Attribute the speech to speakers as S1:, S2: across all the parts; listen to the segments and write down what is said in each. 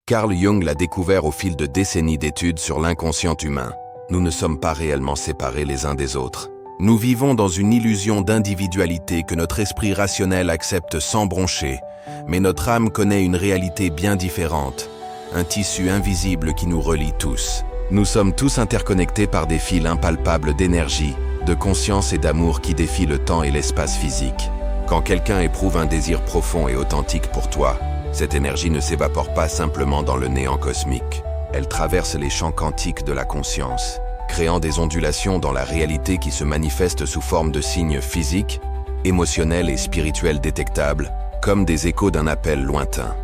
S1: Carl Jung l'a découvert au fil de décennies d'études sur l'inconscient humain. Nous ne sommes pas réellement séparés les uns des autres. Nous vivons dans une illusion d'individualité que notre esprit rationnel accepte sans broncher, mais notre âme connaît une réalité bien différente, un tissu invisible qui nous relie tous. Nous sommes tous interconnectés par des fils impalpables d'énergie, de conscience et d'amour qui défient le temps et l'espace physique. Quand quelqu'un éprouve un désir profond et authentique pour toi, cette énergie ne s'évapore pas simplement dans le néant cosmique. Elle traverse les champs quantiques de la conscience, créant des ondulations dans la réalité qui se manifestent sous forme de signes physiques, émotionnels et spirituels détectables, comme des échos d'un appel lointain.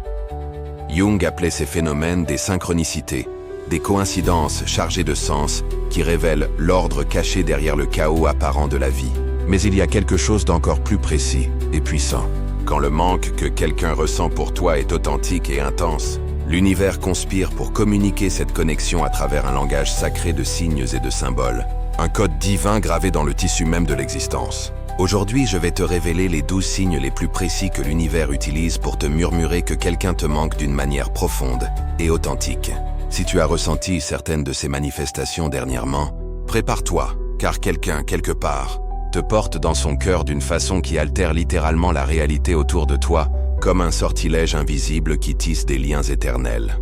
S1: Jung appelait ces phénomènes des synchronicités, des coïncidences chargées de sens qui révèlent l'ordre caché derrière le chaos apparent de la vie. Mais il y a quelque chose d'encore plus précis et puissant. Quand le manque que quelqu'un ressent pour toi est authentique et intense, l'univers conspire pour communiquer cette connexion à travers un langage sacré de signes et de symboles, un code divin gravé dans le tissu même de l'existence. Aujourd'hui, je vais te révéler les 12 signes les plus précis que l'univers utilise pour te murmurer que quelqu'un te manque d'une manière profonde et authentique. Si tu as ressenti certaines de ces manifestations dernièrement, prépare-toi, car quelqu'un, quelque part, te porte dans son cœur d'une façon qui altère littéralement la réalité autour de toi, comme un sortilège invisible qui tisse des liens éternels.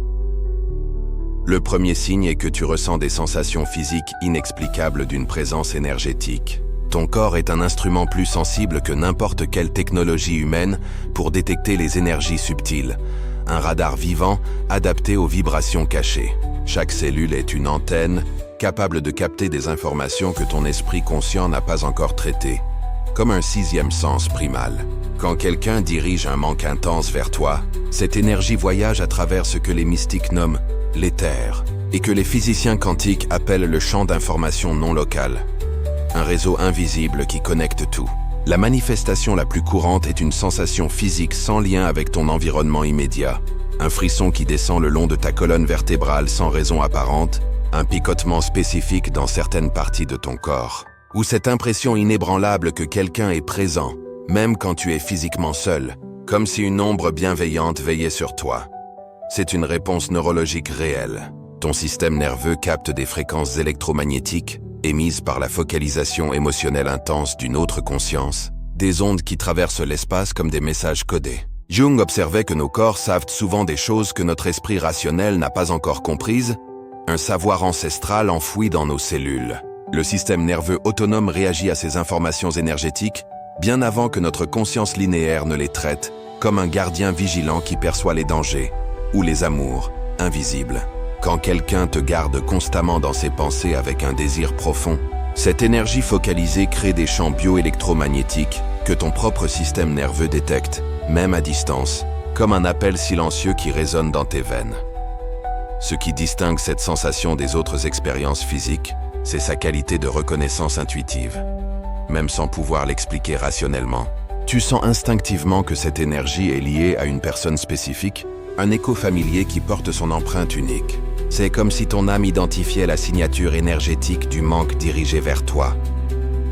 S1: Le premier signe est que tu ressens des sensations physiques inexplicables d'une présence énergétique. Ton corps est un instrument plus sensible que n'importe quelle technologie humaine pour détecter les énergies subtiles, un radar vivant adapté aux vibrations cachées. Chaque cellule est une antenne, capable de capter des informations que ton esprit conscient n'a pas encore traitées, comme un sixième sens primal. Quand quelqu'un dirige un manque intense vers toi, cette énergie voyage à travers ce que les mystiques nomment l'éther, et que les physiciens quantiques appellent le champ d'information non local. Un réseau invisible qui connecte tout. La manifestation la plus courante est une sensation physique sans lien avec ton environnement immédiat. Un frisson qui descend le long de ta colonne vertébrale sans raison apparente, un picotement spécifique dans certaines parties de ton corps. Ou cette impression inébranlable que quelqu'un est présent, même quand tu es physiquement seul, comme si une ombre bienveillante veillait sur toi. C'est une réponse neurologique réelle. Ton système nerveux capte des fréquences électromagnétiques émises par la focalisation émotionnelle intense d'une autre conscience, des ondes qui traversent l'espace comme des messages codés. Jung observait que nos corps savent souvent des choses que notre esprit rationnel n'a pas encore comprises, un savoir ancestral enfoui dans nos cellules. Le système nerveux autonome réagit à ces informations énergétiques bien avant que notre conscience linéaire ne les traite, comme un gardien vigilant qui perçoit les dangers ou les amours invisibles. Quand quelqu'un te garde constamment dans ses pensées avec un désir profond, cette énergie focalisée crée des champs bioélectromagnétiques que ton propre système nerveux détecte, même à distance, comme un appel silencieux qui résonne dans tes veines. Ce qui distingue cette sensation des autres expériences physiques, c'est sa qualité de reconnaissance intuitive. Même sans pouvoir l'expliquer rationnellement, tu sens instinctivement que cette énergie est liée à une personne spécifique, un écho familier qui porte son empreinte unique. C'est comme si ton âme identifiait la signature énergétique du manque dirigé vers toi.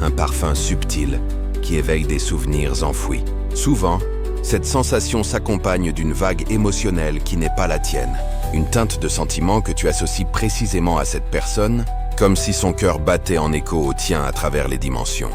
S1: Un parfum subtil qui éveille des souvenirs enfouis. Souvent, cette sensation s'accompagne d'une vague émotionnelle qui n'est pas la tienne. Une teinte de sentiment que tu associes précisément à cette personne, comme si son cœur battait en écho au tien à travers les dimensions.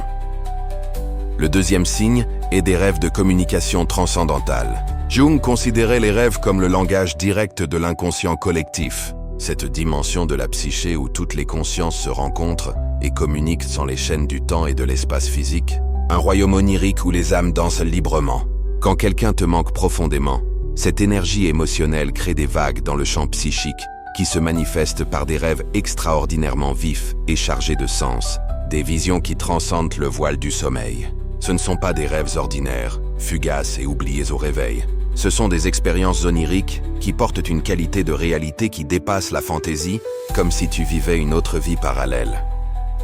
S1: Le deuxième signe est des rêves de communication transcendantale. Jung considérait les rêves comme le langage direct de l'inconscient collectif, cette dimension de la psyché où toutes les consciences se rencontrent et communiquent sans les chaînes du temps et de l'espace physique, un royaume onirique où les âmes dansent librement. Quand quelqu'un te manque profondément, cette énergie émotionnelle crée des vagues dans le champ psychique qui se manifestent par des rêves extraordinairement vifs et chargés de sens, des visions qui transcendent le voile du sommeil. Ce ne sont pas des rêves ordinaires, fugaces et oubliés au réveil. Ce sont des expériences oniriques qui portent une qualité de réalité qui dépasse la fantaisie, comme si tu vivais une autre vie parallèle.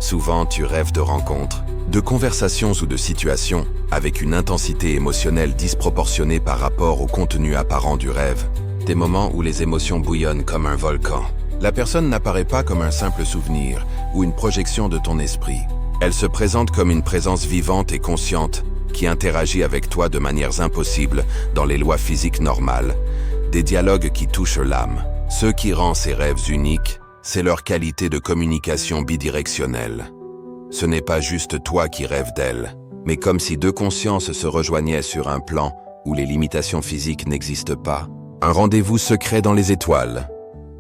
S1: Souvent, tu rêves de rencontres, de conversations ou de situations avec une intensité émotionnelle disproportionnée par rapport au contenu apparent du rêve, des moments où les émotions bouillonnent comme un volcan. La personne n'apparaît pas comme un simple souvenir ou une projection de ton esprit. Elle se présente comme une présence vivante et consciente qui interagit avec toi de manières impossibles dans les lois physiques normales, des dialogues qui touchent l'âme. Ce qui rend ces rêves uniques, c'est leur qualité de communication bidirectionnelle. Ce n'est pas juste toi qui rêves d'elle, mais comme si deux consciences se rejoignaient sur un plan où les limitations physiques n'existent pas. Un rendez-vous secret dans les étoiles.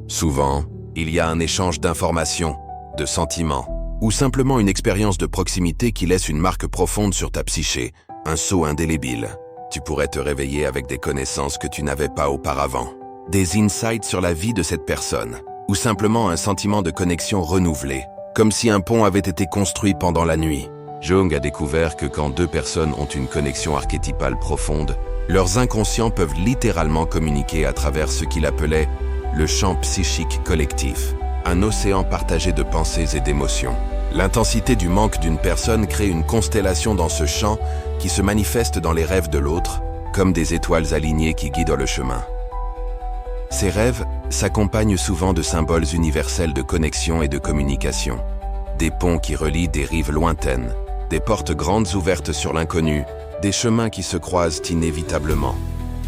S1: Souvent, il y a un échange d'informations, de sentiments, ou simplement une expérience de proximité qui laisse une marque profonde sur ta psyché, un sceau indélébile. Tu pourrais te réveiller avec des connaissances que tu n'avais pas auparavant, des insights sur la vie de cette personne, ou simplement un sentiment de connexion renouvelé, comme si un pont avait été construit pendant la nuit. Jung a découvert que quand deux personnes ont une connexion archétypale profonde, leurs inconscients peuvent littéralement communiquer à travers ce qu'il appelait le champ psychique collectif, un océan partagé de pensées et d'émotions. L'intensité du manque d'une personne crée une constellation dans ce champ qui se manifeste dans les rêves de l'autre, comme des étoiles alignées qui guident le chemin. Ces rêves s'accompagnent souvent de symboles universels de connexion et de communication. Des ponts qui relient des rives lointaines, des portes grandes ouvertes sur l'inconnu, des chemins qui se croisent inévitablement,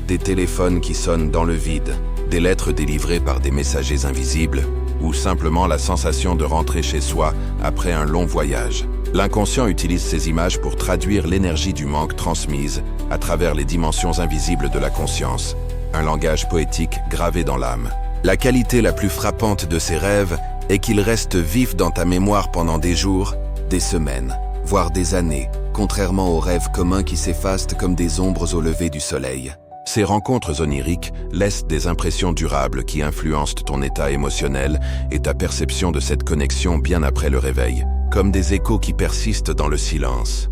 S1: des téléphones qui sonnent dans le vide, des lettres délivrées par des messagers invisibles, ou simplement la sensation de rentrer chez soi après un long voyage. L'inconscient utilise ces images pour traduire l'énergie du manque transmise à travers les dimensions invisibles de la conscience, un langage poétique gravé dans l'âme. La qualité la plus frappante de ces rêves est qu'ils restent vifs dans ta mémoire pendant des jours, des semaines, voire des années, contrairement aux rêves communs qui s'effacent comme des ombres au lever du soleil. Ces rencontres oniriques laissent des impressions durables qui influencent ton état émotionnel et ta perception de cette connexion bien après le réveil, comme des échos qui persistent dans le silence.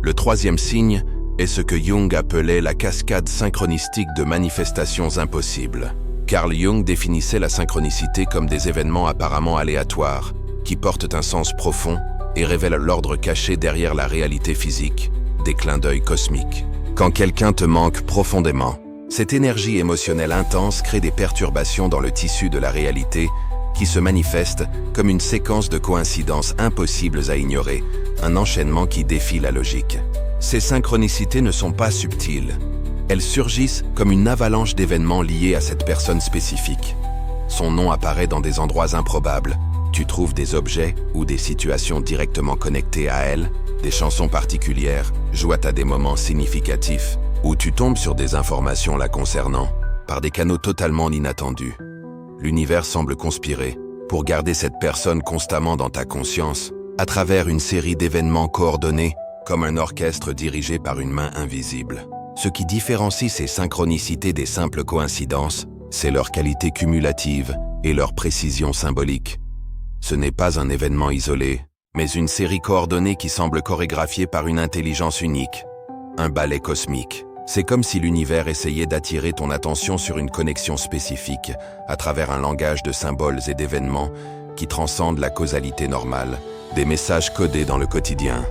S1: Le troisième signe est ce que Jung appelait la cascade synchronistique de manifestations impossibles. Carl Jung définissait la synchronicité comme des événements apparemment aléatoires, qui portent un sens profond et révèlent l'ordre caché derrière la réalité physique, des clins d'œil cosmiques. Quand quelqu'un te manque profondément, cette énergie émotionnelle intense crée des perturbations dans le tissu de la réalité qui se manifestent comme une séquence de coïncidences impossibles à ignorer, un enchaînement qui défie la logique. Ces synchronicités ne sont pas subtiles. Elles surgissent comme une avalanche d'événements liés à cette personne spécifique. Son nom apparaît dans des endroits improbables. Tu trouves des objets ou des situations directement connectées à elle, des chansons particulières jouent à des moments significatifs, ou tu tombes sur des informations la concernant, par des canaux totalement inattendus. L'univers semble conspirer pour garder cette personne constamment dans ta conscience, à travers une série d'événements coordonnés, comme un orchestre dirigé par une main invisible. Ce qui différencie ces synchronicités des simples coïncidences, c'est leur qualité cumulative et leur précision symbolique. Ce n'est pas un événement isolé, mais une série coordonnée qui semble chorégraphiée par une intelligence unique, un ballet cosmique. C'est comme si l'univers essayait d'attirer ton attention sur une connexion spécifique à travers un langage de symboles et d'événements qui transcendent la causalité normale, des messages codés dans le quotidien.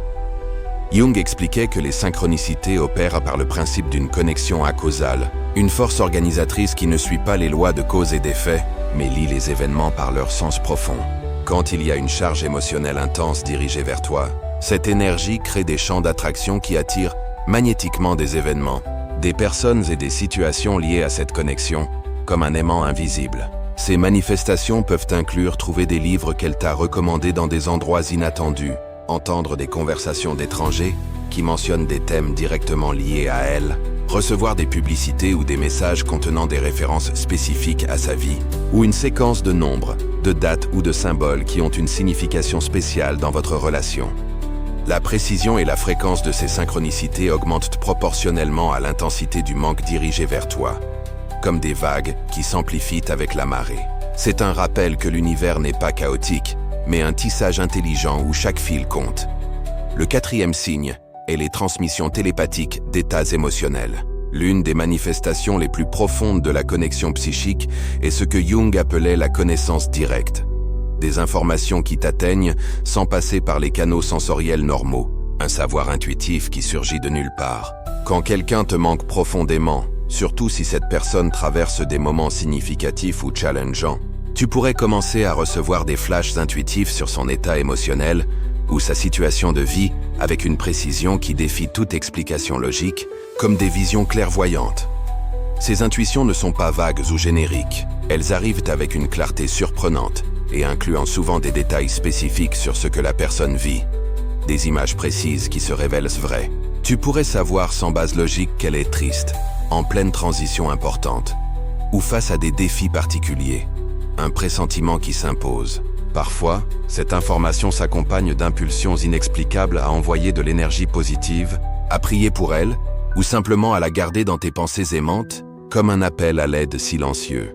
S1: Jung expliquait que les synchronicités opèrent par le principe d'une connexion acausale, une force organisatrice qui ne suit pas les lois de cause et d'effet, mais lie les événements par leur sens profond. Quand il y a une charge émotionnelle intense dirigée vers toi, cette énergie crée des champs d'attraction qui attirent magnétiquement des événements, des personnes et des situations liées à cette connexion, comme un aimant invisible. Ces manifestations peuvent inclure trouver des livres qu'elle t'a recommandés dans des endroits inattendus, entendre des conversations d'étrangers qui mentionnent des thèmes directement liés à elle, recevoir des publicités ou des messages contenant des références spécifiques à sa vie, ou une séquence de nombres, de dates ou de symboles qui ont une signification spéciale dans votre relation. La précision et la fréquence de ces synchronicités augmentent proportionnellement à l'intensité du manque dirigé vers toi, comme des vagues qui s'amplifient avec la marée. C'est un rappel que l'univers n'est pas chaotique, mais un tissage intelligent où chaque fil compte. Le quatrième signe est les transmissions télépathiques d'états émotionnels. L'une des manifestations les plus profondes de la connexion psychique est ce que Jung appelait la connaissance directe. Des informations qui t'atteignent sans passer par les canaux sensoriels normaux, un savoir intuitif qui surgit de nulle part. Quand quelqu'un te manque profondément, surtout si cette personne traverse des moments significatifs ou challengeants, tu pourrais commencer à recevoir des flashs intuitifs sur son état émotionnel ou sa situation de vie avec une précision qui défie toute explication logique, comme des visions clairvoyantes. Ces intuitions ne sont pas vagues ou génériques. Elles arrivent avec une clarté surprenante et incluant souvent des détails spécifiques sur ce que la personne vit. Des images précises qui se révèlent vraies. Tu pourrais savoir sans base logique qu'elle est triste, en pleine transition importante, ou face à des défis particuliers. Un pressentiment qui s'impose. Parfois, cette information s'accompagne d'impulsions inexplicables à envoyer de l'énergie positive, à prier pour elle, ou simplement à la garder dans tes pensées aimantes, comme un appel à l'aide silencieux.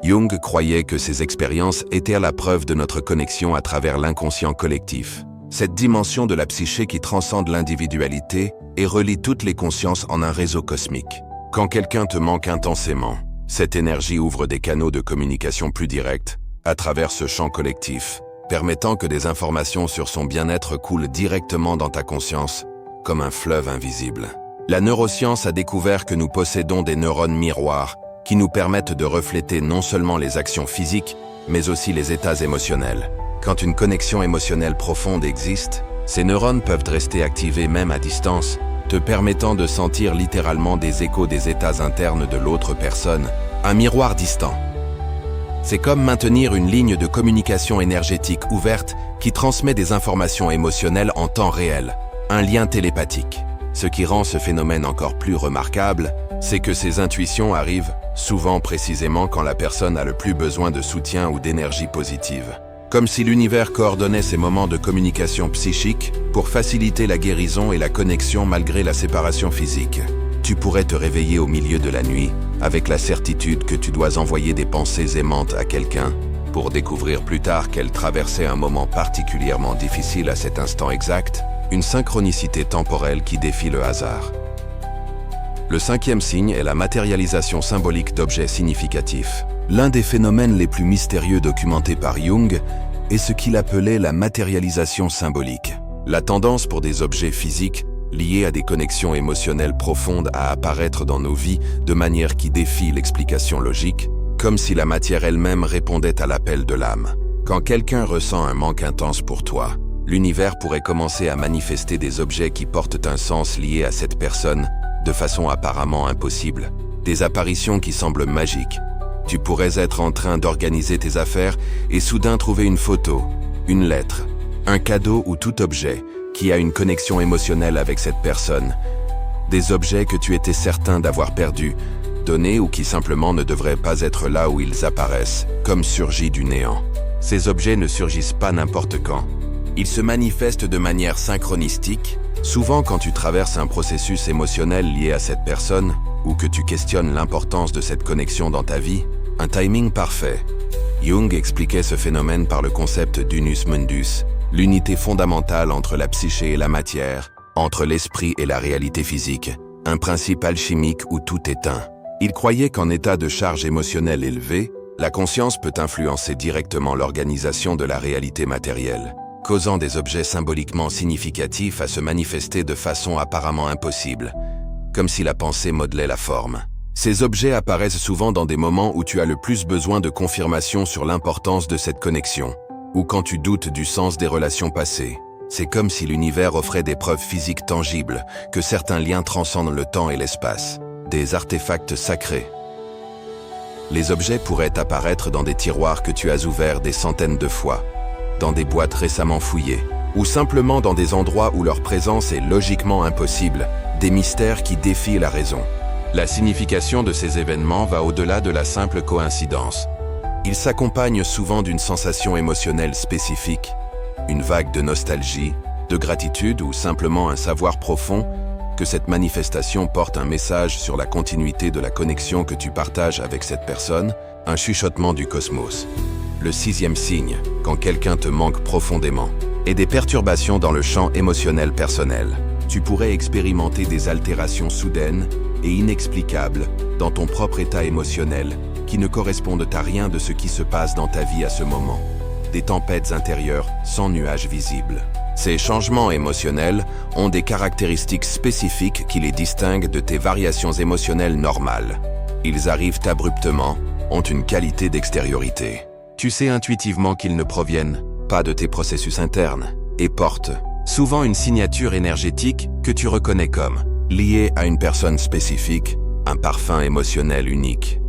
S1: Jung croyait que ces expériences étaient la preuve de notre connexion à travers l'inconscient collectif. Cette dimension de la psyché qui transcende l'individualité et relie toutes les consciences en un réseau cosmique. Quand quelqu'un te manque intensément, cette énergie ouvre des canaux de communication plus directs à travers ce champ collectif, permettant que des informations sur son bien-être coulent directement dans ta conscience, comme un fleuve invisible. La neuroscience a découvert que nous possédons des neurones miroirs qui nous permettent de refléter non seulement les actions physiques, mais aussi les états émotionnels. Quand une connexion émotionnelle profonde existe, ces neurones peuvent rester activés même à distance, te permettant de sentir littéralement des échos des états internes de l'autre personne, un miroir distant. C'est comme maintenir une ligne de communication énergétique ouverte qui transmet des informations émotionnelles en temps réel, un lien télépathique. Ce qui rend ce phénomène encore plus remarquable, c'est que ces intuitions arrivent souvent précisément quand la personne a le plus besoin de soutien ou d'énergie positive. Comme si l'univers coordonnait ces moments de communication psychique pour faciliter la guérison et la connexion malgré la séparation physique. Tu pourrais te réveiller au milieu de la nuit avec la certitude que tu dois envoyer des pensées aimantes à quelqu'un pour découvrir plus tard qu'elle traversait un moment particulièrement difficile à cet instant exact, une synchronicité temporelle qui défie le hasard. Le cinquième signe est la matérialisation symbolique d'objets significatifs. L'un des phénomènes les plus mystérieux documentés par Jung est ce qu'il appelait la matérialisation symbolique. La tendance pour des objets physiques liés à des connexions émotionnelles profondes à apparaître dans nos vies de manière qui défie l'explication logique, comme si la matière elle-même répondait à l'appel de l'âme. Quand quelqu'un ressent un manque intense pour toi, l'univers pourrait commencer à manifester des objets qui portent un sens lié à cette personne de façon apparemment impossible. Des apparitions qui semblent magiques. Tu pourrais être en train d'organiser tes affaires et soudain trouver une photo, une lettre, un cadeau ou tout objet qui a une connexion émotionnelle avec cette personne. Des objets que tu étais certain d'avoir perdus, donnés ou qui simplement ne devraient pas être là où ils apparaissent, comme surgis du néant. Ces objets ne surgissent pas n'importe quand. Ils se manifestent de manière synchronistique, souvent quand tu traverses un processus émotionnel lié à cette personne ou que tu questionnes l'importance de cette connexion dans ta vie, un timing parfait. Jung expliquait ce phénomène par le concept d'unus mundus, l'unité fondamentale entre la psyché et la matière, entre l'esprit et la réalité physique, un principe alchimique où tout est un. Il croyait qu'en état de charge émotionnelle élevée, la conscience peut influencer directement l'organisation de la réalité matérielle, causant des objets symboliquement significatifs à se manifester de façon apparemment impossible, comme si la pensée modelait la forme. Ces objets apparaissent souvent dans des moments où tu as le plus besoin de confirmation sur l'importance de cette connexion, ou quand tu doutes du sens des relations passées. C'est comme si l'univers offrait des preuves physiques tangibles que certains liens transcendent le temps et l'espace, des artefacts sacrés. Les objets pourraient apparaître dans des tiroirs que tu as ouverts des centaines de fois, dans des boîtes récemment fouillées, ou simplement dans des endroits où leur présence est logiquement impossible, des mystères qui défient la raison. La signification de ces événements va au-delà de la simple coïncidence. Ils s'accompagnent souvent d'une sensation émotionnelle spécifique, une vague de nostalgie, de gratitude ou simplement un savoir profond que cette manifestation porte un message sur la continuité de la connexion que tu partages avec cette personne, un chuchotement du cosmos. Le sixième signe, quand quelqu'un te manque profondément, est des perturbations dans le champ émotionnel personnel. Tu pourrais expérimenter des altérations soudaines et inexplicables dans ton propre état émotionnel qui ne correspondent à rien de ce qui se passe dans ta vie à ce moment. Des tempêtes intérieures sans nuages visibles. Ces changements émotionnels ont des caractéristiques spécifiques qui les distinguent de tes variations émotionnelles normales. Ils arrivent abruptement, ont une qualité d'extériorité. Tu sais intuitivement qu'ils ne proviennent pas de tes processus internes et portent souvent une signature énergétique que tu reconnais comme liée à une personne spécifique, un parfum émotionnel unique.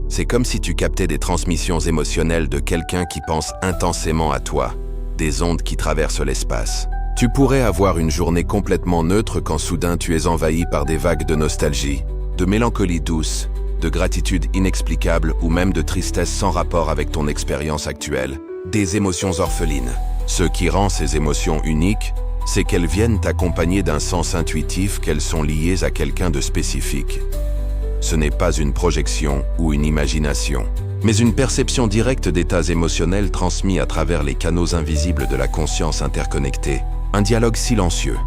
S1: C'est comme si tu captais des transmissions émotionnelles de quelqu'un qui pense intensément à toi, des ondes qui traversent l'espace. Tu pourrais avoir une journée complètement neutre quand soudain tu es envahi par des vagues de nostalgie, de mélancolie douce, de gratitude inexplicable ou même de tristesse sans rapport avec ton expérience actuelle, des émotions orphelines. Ce qui rend ces émotions uniques, c'est qu'elles viennent accompagnées d'un sens intuitif qu'elles sont liées à quelqu'un de spécifique. Ce n'est pas une projection ou une imagination, mais une perception directe d'états émotionnels transmis à travers les canaux invisibles de la conscience interconnectée, un dialogue silencieux.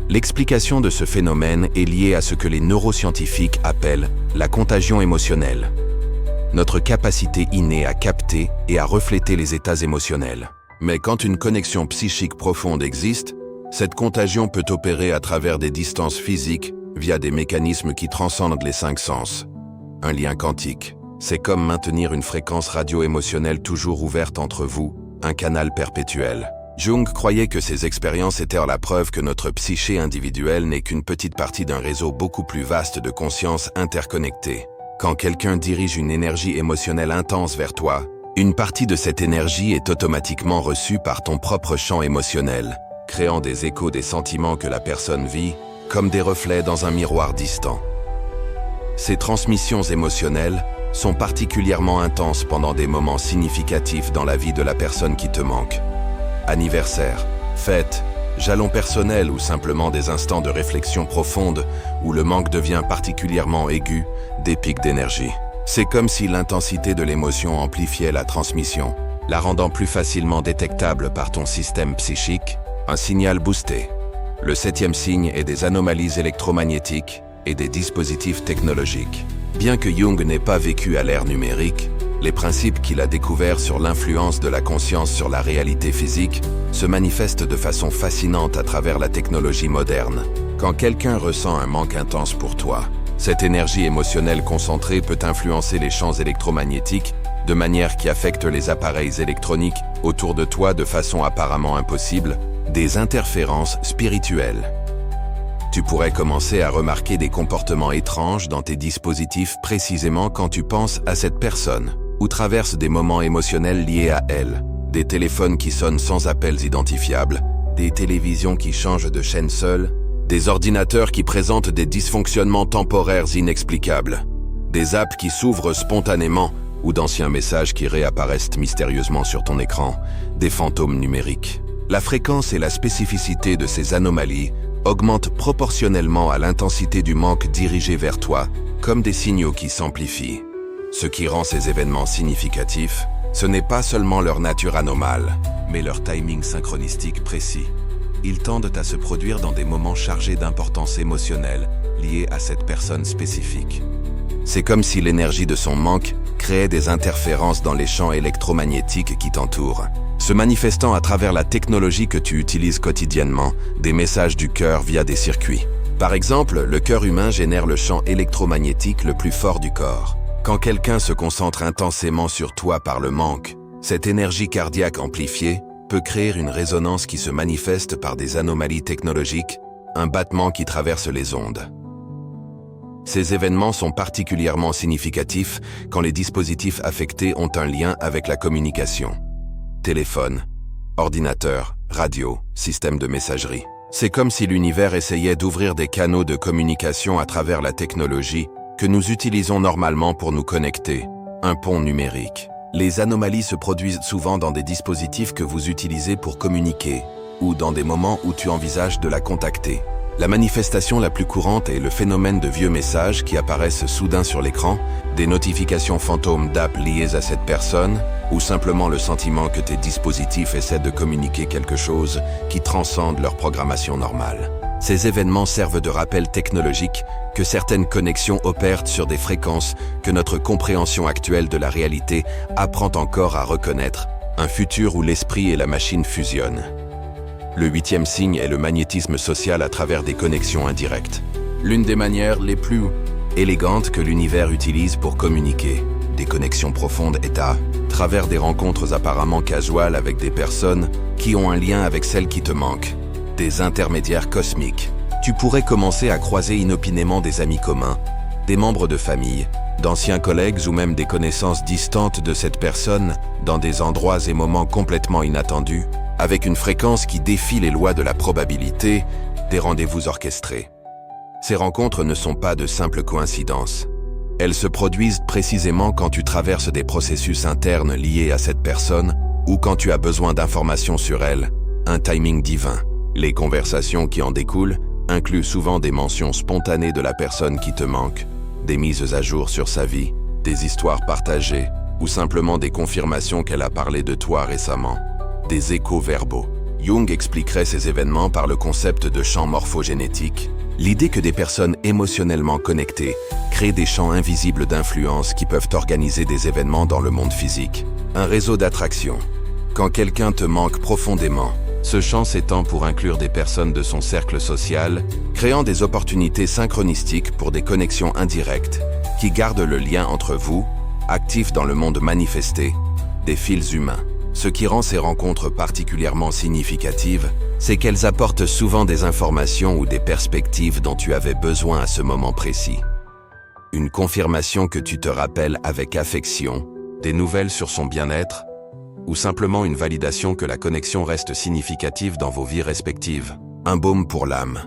S1: L'explication de ce phénomène est liée à ce que les neuroscientifiques appellent la contagion émotionnelle, notre capacité innée à capter et à refléter les états émotionnels. Mais quand une connexion psychique profonde existe, cette contagion peut opérer à travers des distances physiques via des mécanismes qui transcendent les 5 sens. Un lien quantique, c'est comme maintenir une fréquence radio-émotionnelle toujours ouverte entre vous, un canal perpétuel. Jung croyait que ces expériences étaient la preuve que notre psyché individuelle n'est qu'une petite partie d'un réseau beaucoup plus vaste de conscience interconnectée. Quand quelqu'un dirige une énergie émotionnelle intense vers toi, une partie de cette énergie est automatiquement reçue par ton propre champ émotionnel, créant des échos des sentiments que la personne vit, comme des reflets dans un miroir distant. Ces transmissions émotionnelles sont particulièrement intenses pendant des moments significatifs dans la vie de la personne qui te manque. Anniversaire, fête, jalons personnels ou simplement des instants de réflexion profonde où le manque devient particulièrement aigu, des pics d'énergie. C'est comme si l'intensité de l'émotion amplifiait la transmission, la rendant plus facilement détectable par ton système psychique, un signal boosté. Le 7e signe est des anomalies électromagnétiques et des dispositifs technologiques. Bien que Jung n'ait pas vécu à l'ère numérique, les principes qu'il a découverts sur l'influence de la conscience sur la réalité physique se manifestent de façon fascinante à travers la technologie moderne. Quand quelqu'un ressent un manque intense pour toi, cette énergie émotionnelle concentrée peut influencer les champs électromagnétiques de manière qui affecte les appareils électroniques autour de toi de façon apparemment impossible, des interférences spirituelles. Tu pourrais commencer à remarquer des comportements étranges dans tes dispositifs précisément quand tu penses à cette personne, ou traverses des moments émotionnels liés à elle, des téléphones qui sonnent sans appels identifiables, des télévisions qui changent de chaîne seules, des ordinateurs qui présentent des dysfonctionnements temporaires inexplicables, des apps qui s'ouvrent spontanément ou d'anciens messages qui réapparaissent mystérieusement sur ton écran, des fantômes numériques. La fréquence et la spécificité de ces anomalies augmentent proportionnellement à l'intensité du manque dirigé vers toi, comme des signaux qui s'amplifient. Ce qui rend ces événements significatifs, ce n'est pas seulement leur nature anomale, mais leur timing synchronistique précis. Ils tendent à se produire dans des moments chargés d'importance émotionnelle liés à cette personne spécifique. C'est comme si l'énergie de son manque créait des interférences dans les champs électromagnétiques qui t'entourent, se manifestant à travers la technologie que tu utilises quotidiennement, des messages du cœur via des circuits. Par exemple, le cœur humain génère le champ électromagnétique le plus fort du corps. Quand quelqu'un se concentre intensément sur toi par le manque, cette énergie cardiaque amplifiée peut créer une résonance qui se manifeste par des anomalies technologiques, un battement qui traverse les ondes. Ces événements sont particulièrement significatifs quand les dispositifs affectés ont un lien avec la communication. Téléphone, ordinateur, radio, système de messagerie. C'est comme si l'univers essayait d'ouvrir des canaux de communication à travers la technologie que nous utilisons normalement pour nous connecter, un pont numérique. Les anomalies se produisent souvent dans des dispositifs que vous utilisez pour communiquer, ou dans des moments où tu envisages de la contacter. La manifestation la plus courante est le phénomène de vieux messages qui apparaissent soudain sur l'écran, des notifications fantômes d'app liées à cette personne, ou simplement le sentiment que tes dispositifs essaient de communiquer quelque chose qui transcende leur programmation normale. Ces événements servent de rappel technologique que certaines connexions opèrent sur des fréquences que notre compréhension actuelle de la réalité apprend encore à reconnaître, un futur où l'esprit et la machine fusionnent. Le 8e signe est le magnétisme social à travers des connexions indirectes. L'une des manières les plus élégantes que l'univers utilise pour communiquer, des connexions profondes est à travers des rencontres apparemment casuales avec des personnes qui ont un lien avec celles qui te manquent, des intermédiaires cosmiques. Tu pourrais commencer à croiser inopinément des amis communs, des membres de famille, d'anciens collègues ou même des connaissances distantes de cette personne dans des endroits et moments complètement inattendus, avec une fréquence qui défie les lois de la probabilité, des rendez-vous orchestrés. Ces rencontres ne sont pas de simples coïncidences. Elles se produisent précisément quand tu traverses des processus internes liés à cette personne ou quand tu as besoin d'informations sur elle, un timing divin. Les conversations qui en découlent incluent souvent des mentions spontanées de la personne qui te manque, des mises à jour sur sa vie, des histoires partagées ou simplement des confirmations qu'elle a parlé de toi récemment. Des échos verbaux. Jung expliquerait ces événements par le concept de champ morphogénétique, l'idée que des personnes émotionnellement connectées créent des champs invisibles d'influence qui peuvent organiser des événements dans le monde physique. Un réseau d'attraction. Quand quelqu'un te manque profondément, ce champ s'étend pour inclure des personnes de son cercle social, créant des opportunités synchronistiques pour des connexions indirectes qui gardent le lien entre vous, actifs dans le monde manifesté, des fils humains. Ce qui rend ces rencontres particulièrement significatives, c'est qu'elles apportent souvent des informations ou des perspectives dont tu avais besoin à ce moment précis. Une confirmation que tu te rappelles avec affection, des nouvelles sur son bien-être, ou simplement une validation que la connexion reste significative dans vos vies respectives. Un baume pour l'âme.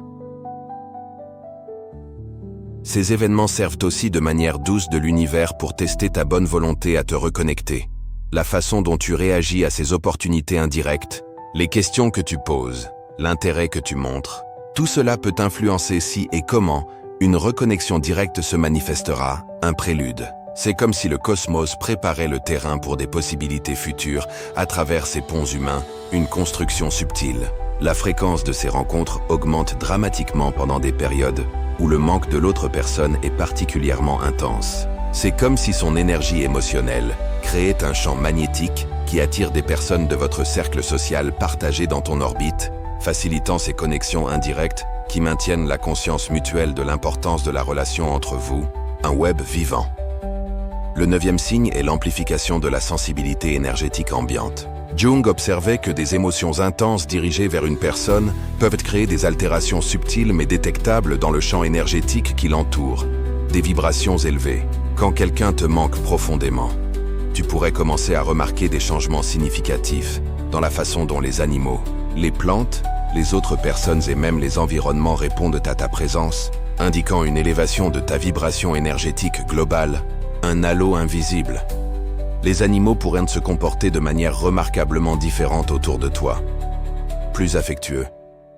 S1: Ces événements servent aussi de manière douce de l'univers pour tester ta bonne volonté à te reconnecter. La façon dont tu réagis à ces opportunités indirectes, les questions que tu poses, l'intérêt que tu montres, tout cela peut influencer si et comment une reconnexion directe se manifestera, un prélude. C'est comme si le cosmos préparait le terrain pour des possibilités futures à travers ces ponts humains, une construction subtile. La fréquence de ces rencontres augmente dramatiquement pendant des périodes où le manque de l'autre personne est particulièrement intense. C'est comme si son énergie émotionnelle créait un champ magnétique qui attire des personnes de votre cercle social partagé dans ton orbite, facilitant ces connexions indirectes qui maintiennent la conscience mutuelle de l'importance de la relation entre vous, un web vivant. Le 9e signe est l'amplification de la sensibilité énergétique ambiante. Jung observait que des émotions intenses dirigées vers une personne peuvent créer des altérations subtiles mais détectables dans le champ énergétique qui l'entoure, des vibrations élevées. Quand quelqu'un te manque profondément, tu pourrais commencer à remarquer des changements significatifs dans la façon dont les animaux, les plantes, les autres personnes et même les environnements répondent à ta présence, indiquant une élévation de ta vibration énergétique globale, un halo invisible. Les animaux pourraient se comporter de manière remarquablement différente autour de toi. Plus affectueux,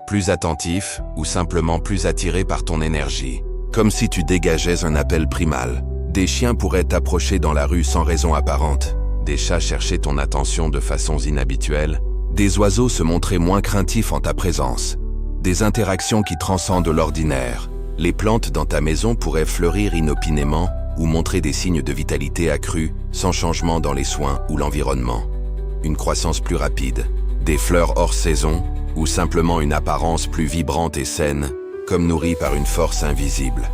S1: plus attentifs ou simplement plus attirés par ton énergie, comme si tu dégageais un appel primal. Des chiens pourraient t'approcher dans la rue sans raison apparente, des chats chercher ton attention de façons inhabituelles, des oiseaux se montrer moins craintifs en ta présence, des interactions qui transcendent l'ordinaire. Les plantes dans ta maison pourraient fleurir inopinément ou montrer des signes de vitalité accrue sans changement dans les soins ou l'environnement. Une croissance plus rapide, des fleurs hors saison ou simplement une apparence plus vibrante et saine, comme nourrie par une force invisible.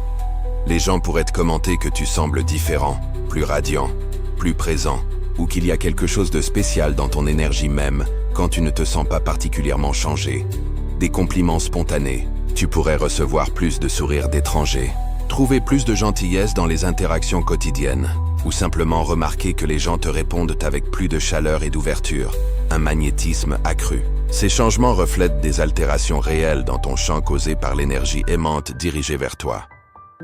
S1: Les gens pourraient te commenter que tu sembles différent, plus radiant, plus présent, ou qu'il y a quelque chose de spécial dans ton énergie même quand tu ne te sens pas particulièrement changé. Des compliments spontanés, tu pourrais recevoir plus de sourires d'étrangers, trouver plus de gentillesse dans les interactions quotidiennes, ou simplement remarquer que les gens te répondent avec plus de chaleur et d'ouverture, un magnétisme accru. Ces changements reflètent des altérations réelles dans ton champ causées par l'énergie aimante dirigée vers toi.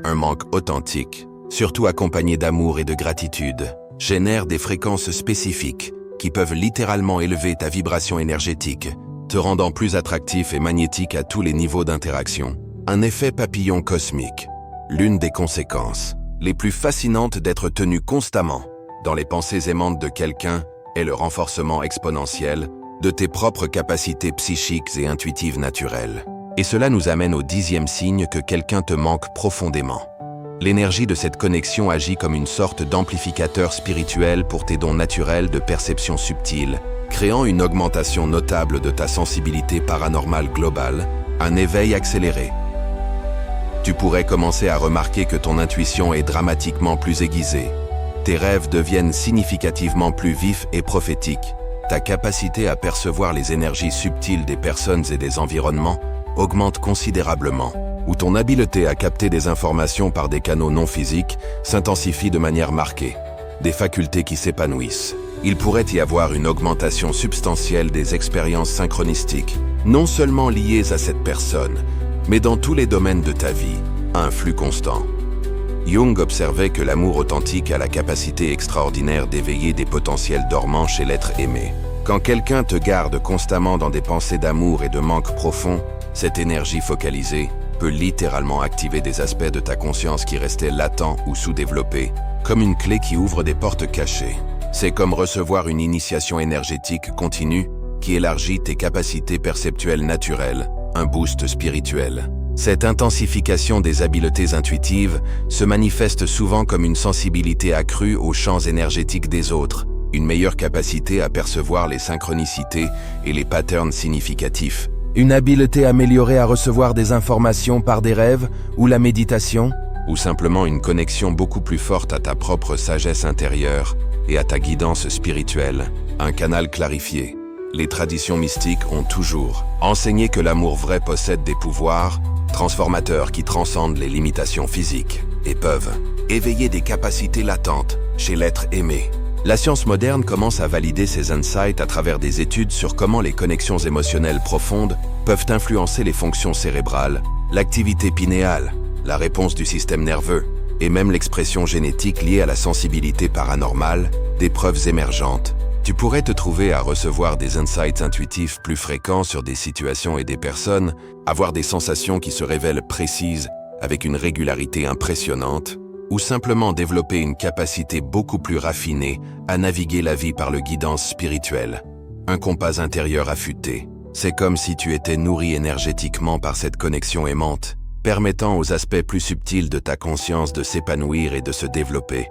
S1: Un manque authentique, surtout accompagné d'amour et de gratitude, génère des fréquences spécifiques qui peuvent littéralement élever ta vibration énergétique, te rendant plus attractif et magnétique à tous les niveaux d'interaction. Un effet papillon cosmique. L'une des conséquences les plus fascinantes d'être tenu constamment dans les pensées aimantes de quelqu'un est le renforcement exponentiel de tes propres capacités psychiques et intuitives naturelles. Et cela nous amène au 10e signe que quelqu'un te manque profondément. L'énergie de cette connexion agit comme une sorte d'amplificateur spirituel pour tes dons naturels de perception subtile, créant une augmentation notable de ta sensibilité paranormale globale, un éveil accéléré. Tu pourrais commencer à remarquer que ton intuition est dramatiquement plus aiguisée. Tes rêves deviennent significativement plus vifs et prophétiques. Ta capacité à percevoir les énergies subtiles des personnes et des environnements augmente considérablement. où ton habileté à capter des informations par des canaux non physiques s'intensifie de manière marquée. Des facultés qui s'épanouissent. Il pourrait y avoir une augmentation substantielle des expériences synchronistiques, non seulement liées à cette personne, mais dans tous les domaines de ta vie, à un flux constant. Jung observait que l'amour authentique a la capacité extraordinaire d'éveiller des potentiels dormants chez l'être aimé. Quand quelqu'un te garde constamment dans des pensées d'amour et de manque profond, cette énergie focalisée peut littéralement activer des aspects de ta conscience qui restaient latents ou sous-développés, comme une clé qui ouvre des portes cachées. C'est comme recevoir une initiation énergétique continue qui élargit tes capacités perceptuelles naturelles, un boost spirituel. Cette intensification des habiletés intuitives se manifeste souvent comme une sensibilité accrue aux champs énergétiques des autres, une meilleure capacité à percevoir les synchronicités et les patterns significatifs, une habileté améliorée à recevoir des informations par des rêves ou la méditation, ou simplement une connexion beaucoup plus forte à ta propre sagesse intérieure et à ta guidance spirituelle, un canal clarifié. Les traditions mystiques ont toujours enseigné que l'amour vrai possède des pouvoirs transformateurs qui transcendent les limitations physiques et peuvent éveiller des capacités latentes chez l'être aimé. La science moderne commence à valider ces insights à travers des études sur comment les connexions émotionnelles profondes peuvent influencer les fonctions cérébrales, l'activité pinéale, la réponse du système nerveux et même l'expression génétique liée à la sensibilité paranormale, des preuves émergentes. Tu pourrais te trouver à recevoir des insights intuitifs plus fréquents sur des situations et des personnes, avoir des sensations qui se révèlent précises avec une régularité impressionnante, ou simplement développer une capacité beaucoup plus raffinée à naviguer la vie par le guidance spirituelle. Un compas intérieur affûté. C'est comme si tu étais nourri énergétiquement par cette connexion aimante, permettant aux aspects plus subtils de ta conscience de s'épanouir et de se développer.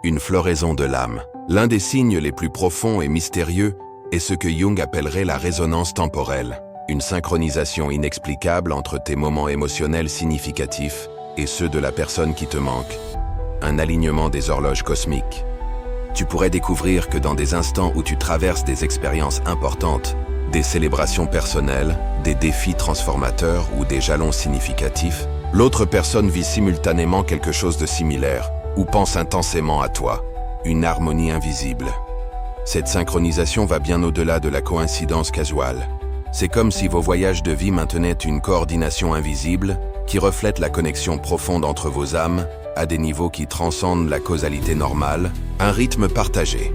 S1: Une floraison de l'âme. L'un des signes les plus profonds et mystérieux est ce que Jung appellerait la résonance temporelle, une synchronisation inexplicable entre tes moments émotionnels significatifs et ceux de la personne qui te manque, un alignement des horloges cosmiques. Tu pourrais découvrir que dans des instants où tu traverses des expériences importantes, des célébrations personnelles, des défis transformateurs ou des jalons significatifs, l'autre personne vit simultanément quelque chose de similaire ou pense intensément à toi. Une harmonie invisible. Cette synchronisation va bien au-delà de la coïncidence casuale. C'est comme si vos voyages de vie maintenaient une coordination invisible qui reflète la connexion profonde entre vos âmes à des niveaux qui transcendent la causalité normale, un rythme partagé.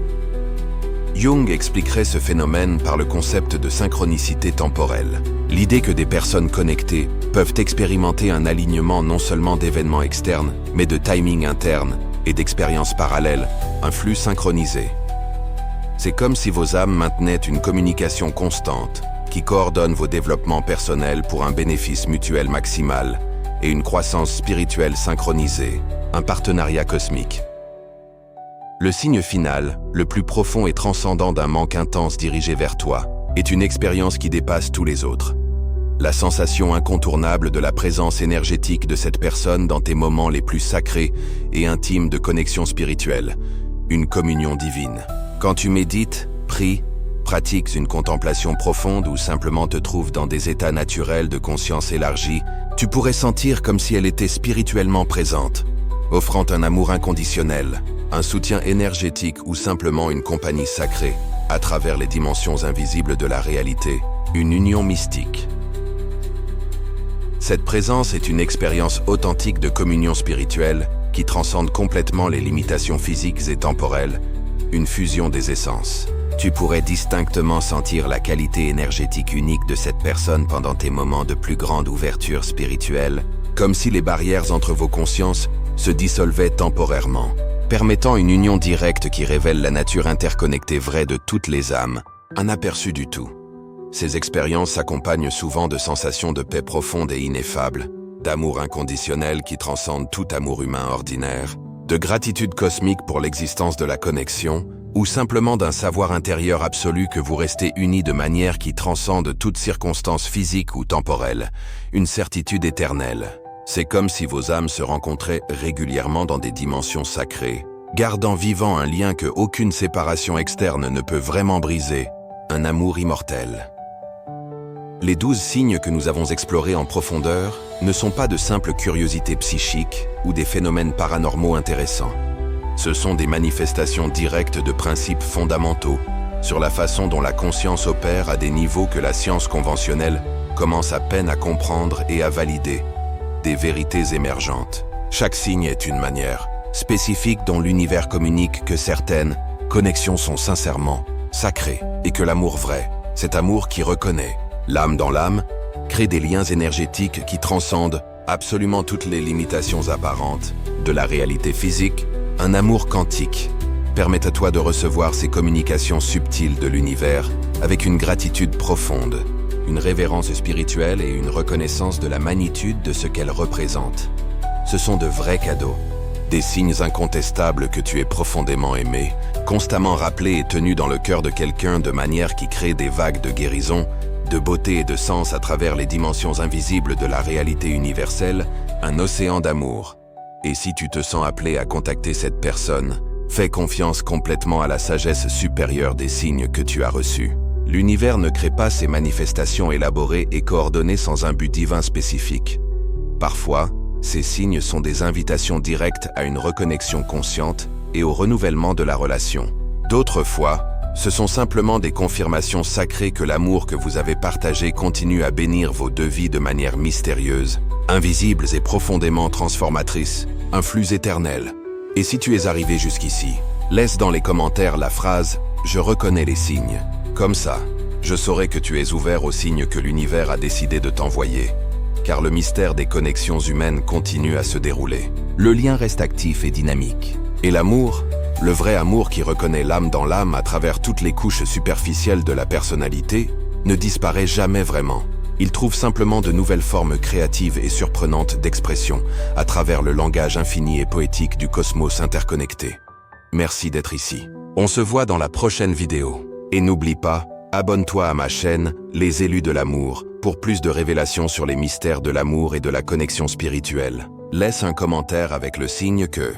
S1: Jung expliquerait ce phénomène par le concept de synchronicité temporelle. L'idée que des personnes connectées peuvent expérimenter un alignement non seulement d'événements externes, mais de timing interne et d'expériences parallèles, un flux synchronisé. C'est comme si vos âmes maintenaient une communication constante qui coordonne vos développements personnels pour un bénéfice mutuel maximal et une croissance spirituelle synchronisée, un partenariat cosmique. Le signe final, le plus profond et transcendant d'un manque intense dirigé vers toi, est une expérience qui dépasse tous les autres. La sensation incontournable de la présence énergétique de cette personne dans tes moments les plus sacrés et intimes de connexion spirituelle, une communion divine. Quand tu médites, pries, pratiques une contemplation profonde ou simplement te trouves dans des états naturels de conscience élargie, tu pourrais sentir comme si elle était spirituellement présente, offrant un amour inconditionnel, un soutien énergétique ou simplement une compagnie sacrée, à travers les dimensions invisibles de la réalité, une union mystique. Cette présence est une expérience authentique de communion spirituelle qui transcende complètement les limitations physiques et temporelles, une fusion des essences. Tu pourrais distinctement sentir la qualité énergétique unique de cette personne pendant tes moments de plus grande ouverture spirituelle, comme si les barrières entre vos consciences se dissolvaient temporairement, permettant une union directe qui révèle la nature interconnectée vraie de toutes les âmes, un aperçu du tout. Ces expériences s'accompagnent souvent de sensations de paix profonde et ineffable, d'amour inconditionnel qui transcende tout amour humain ordinaire, de gratitude cosmique pour l'existence de la connexion, ou simplement d'un savoir intérieur absolu que vous restez unis de manière qui transcende toute circonstance physique ou temporelle, une certitude éternelle. C'est comme si vos âmes se rencontraient régulièrement dans des dimensions sacrées, gardant vivant un lien que aucune séparation externe ne peut vraiment briser, un amour immortel. Les 12 signes que nous avons explorés en profondeur ne sont pas de simples curiosités psychiques ou des phénomènes paranormaux intéressants. Ce sont des manifestations directes de principes fondamentaux sur la façon dont la conscience opère à des niveaux que la science conventionnelle commence à peine à comprendre et à valider, des vérités émergentes. Chaque signe est une manière spécifique dont l'univers communique que certaines connexions sont sincèrement sacrées et que l'amour vrai, cet amour qui reconnaît l'âme dans l'âme, crée des liens énergétiques qui transcendent absolument toutes les limitations apparentes de la réalité physique. Un amour quantique permet à toi de recevoir ces communications subtiles de l'univers avec une gratitude profonde, une révérence spirituelle et une reconnaissance de la magnitude de ce qu'elles représentent. Ce sont de vrais cadeaux, des signes incontestables que tu es profondément aimé, constamment rappelés et tenus dans le cœur de quelqu'un de manière qui crée des vagues de guérison, de beauté et de sens à travers les dimensions invisibles de la réalité universelle, un océan d'amour. Et si tu te sens appelé à contacter cette personne, fais confiance complètement à la sagesse supérieure des signes que tu as reçus. L'univers ne crée pas ces manifestations élaborées et coordonnées sans un but divin spécifique. Parfois, ces signes sont des invitations directes à une reconnexion consciente et au renouvellement de la relation. D'autres fois, ce sont simplement des confirmations sacrées que l'amour que vous avez partagé continue à bénir vos deux vies de manière mystérieuse, invisibles et profondément transformatrices, un flux éternel. Et si tu es arrivé jusqu'ici, laisse dans les commentaires la phrase « Je reconnais les signes ». Comme ça, je saurai que tu es ouvert aux signes que l'univers a décidé de t'envoyer. Car le mystère des connexions humaines continue à se dérouler. Le lien reste actif et dynamique. Et l'amour, le vrai amour qui reconnaît l'âme dans l'âme à travers toutes les couches superficielles de la personnalité, ne disparaît jamais vraiment. Il trouve simplement de nouvelles formes créatives et surprenantes d'expression à travers le langage infini et poétique du cosmos interconnecté. Merci d'être ici. On se voit dans la prochaine vidéo. Et n'oublie pas, abonne-toi à ma chaîne, Les Élus de l'amour, pour plus de révélations sur les mystères de l'amour et de la connexion spirituelle. Laisse un commentaire avec le signe que